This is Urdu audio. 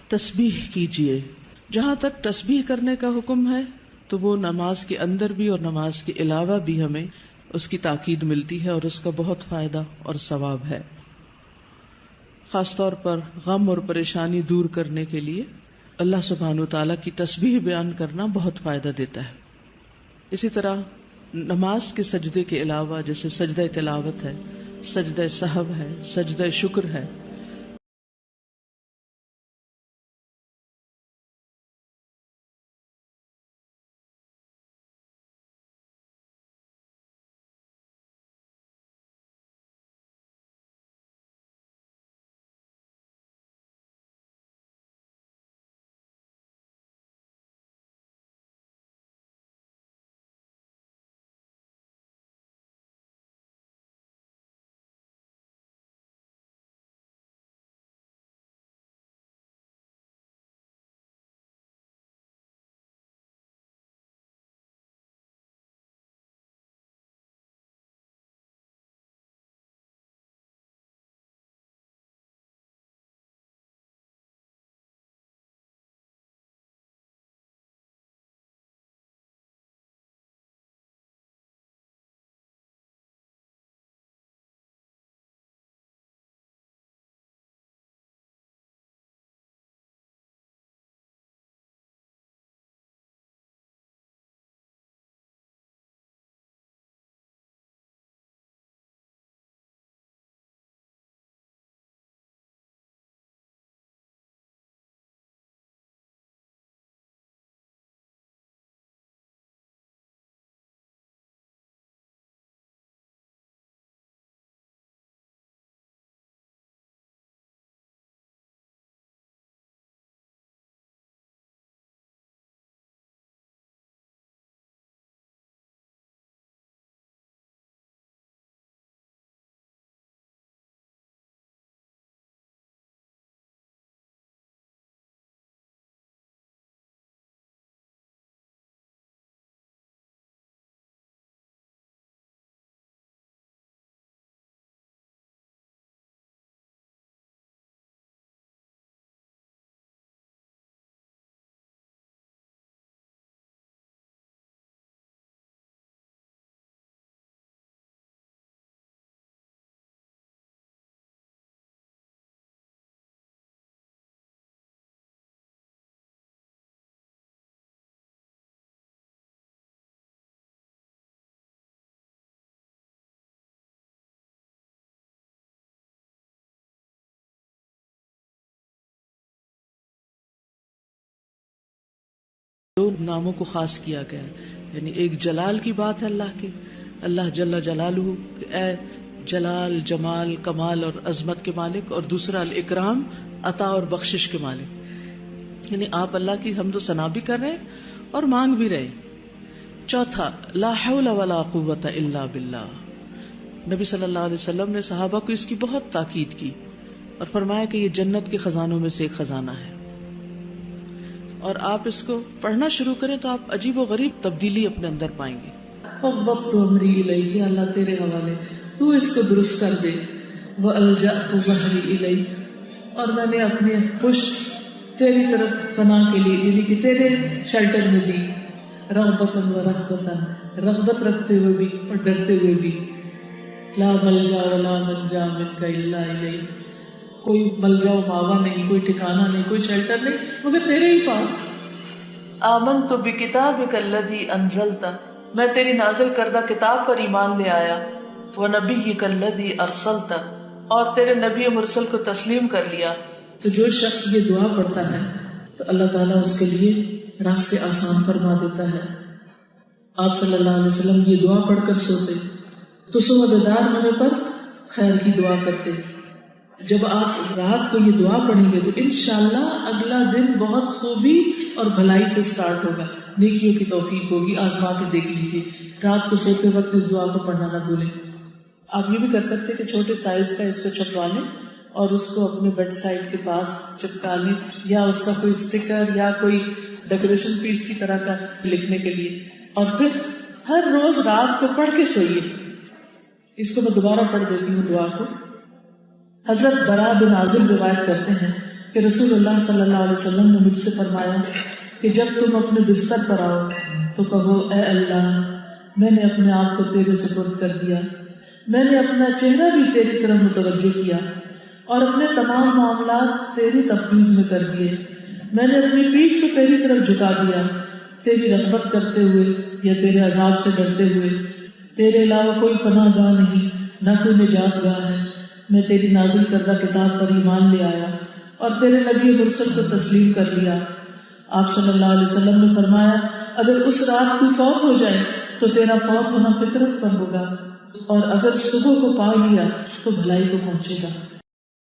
تسبیح کیجیے. جہاں تک تسبیح کرنے کا حکم ہے تو وہ نماز کے اندر بھی اور نماز کے علاوہ بھی ہمیں اس کی تاکید ملتی ہے اور اس کا بہت فائدہ اور ثواب ہے. خاص طور پر غم اور پریشانی دور کرنے کے لیے اللہ سبحانہ وتعالیٰ کی تسبیح بیان کرنا بہت فائدہ دیتا ہے. اسی طرح نماز کے سجدے کے علاوہ جیسے سجدہ تلاوت ہے، سجدہ سہو ہے، سجدہ شکر ہے، دو ناموں کو خاص کیا گیا ہے. یعنی ایک جلال کی بات ہے اللہ کے، اللہ جل جلالہ کہ اے جلال، جمال، کمال اور عظمت کے مالک، اور دوسرا الاکرام، عطا اور بخشش کے مالک. یعنی آپ اللہ کی حمد و ثنا بھی کر رہے ہیں اور مانگ بھی رہے. چوتھا، لا حول ولا قوت الا باللہ. نبی صلی اللہ علیہ وسلم نے صحابہ کو اس کی بہت تاکید کی اور فرمایا کہ یہ جنت کے خزانوں میں سے ایک خزانہ ہے، اور آپ اس کو پڑھنا شروع کریں تو آپ عجیب و غریب تبدیلی اپنے اندر پائیں گے. فوضت امری الیک، کہ اللہ تیرے حوالے، تو اس کو درست کر دے. والجأت ظہری الیک، اور میں نے اپنی پشت تیری طرف پناہ کے لیے، یعنی کہ تیرے شیلٹر میں دی. رغبتا و رہبتا، رغبت رکھتے ہوئے بھی اور ڈرتے ہوئے بھی. لا ملجا ولا منجا منک الا الیک، کوئی ملجا و ماوا نہیں، کوئی ٹھکانہ نہیں، کوئی شیلٹر نہیں مگر تیرے ہی پاس. آمنت بکتابک الذی انزلت، میں تیری نازل کردہ کتاب پر ایمان لے آیا. ونبیک الذی ارسلت، اور تیرے نبی مرسل کو تسلیم کر لیا. تو جو شخص یہ دعا پڑھتا ہے تو اللہ تعالیٰ اس کے لیے راستے آسان فرما دیتا ہے. آپ صلی اللہ علیہ وسلم یہ دعا پڑھ کر سوتے تو صبح بیدار ہونے پر خیر کی دعا کرتے. جب آپ رات کو یہ دعا پڑھیں گے تو انشاءاللہ اگلا دن بہت خوبی اور بھلائی سے سٹارٹ ہوگا، نیکیوں کی توفیق ہوگی. آزما کے دیکھ لیجیے، رات کو سوتے وقت اس دعا کو پڑھنا نہ بھولیں. آپ یہ بھی کر سکتے کہ چھوٹے سائز کا اس کو چھپوا لیں اور اس کو اپنے بیڈ سائڈ کے پاس چپکا لیں، یا اس کا کوئی اسٹیکر یا کوئی ڈیکوریشن پیس کی طرح کا لکھنے کے لیے، اور پھر ہر روز رات کو پڑھ کے سوئیے. اس کو میں دوبارہ پڑھ دیتی ہوں دعا کو. حضرت براء بن عازب روایت کرتے ہیں کہ رسول اللہ صلی اللہ علیہ وسلم نے مجھ سے فرمایا کہ جب تم اپنے بستر پر آؤ تو کہو اے اللہ میں نے اپنے آپ کو تیرے سپرد کر دیا، میں نے اپنا چہرہ بھی تیری طرف متوجہ کیا اور اپنے تمام معاملات تیری تفویض میں کر دیے، میں نے اپنی پیٹھ کو تیری طرف جھکا دیا، تیری رغبت کرتے ہوئے یا تیرے عذاب سے ڈرتے ہوئے۔ تیرے علاوہ کوئی پناہ گاہ نہیں، نہ کوئی نجات گاہ ہے۔ میں تیری نازل کردہ کتاب پر ایمان لے آیا اور تیرے نبی مرسل کو تسلیم کر لیا۔ آپ صلی اللہ علیہ وسلم نے فرمایا اگر اس رات تو فوت ہو جائے تو تیرا فوت ہونا فطرت پر ہوگا، اور اگر صبح کو پا لیا تو بھلائی کو پہنچے گا۔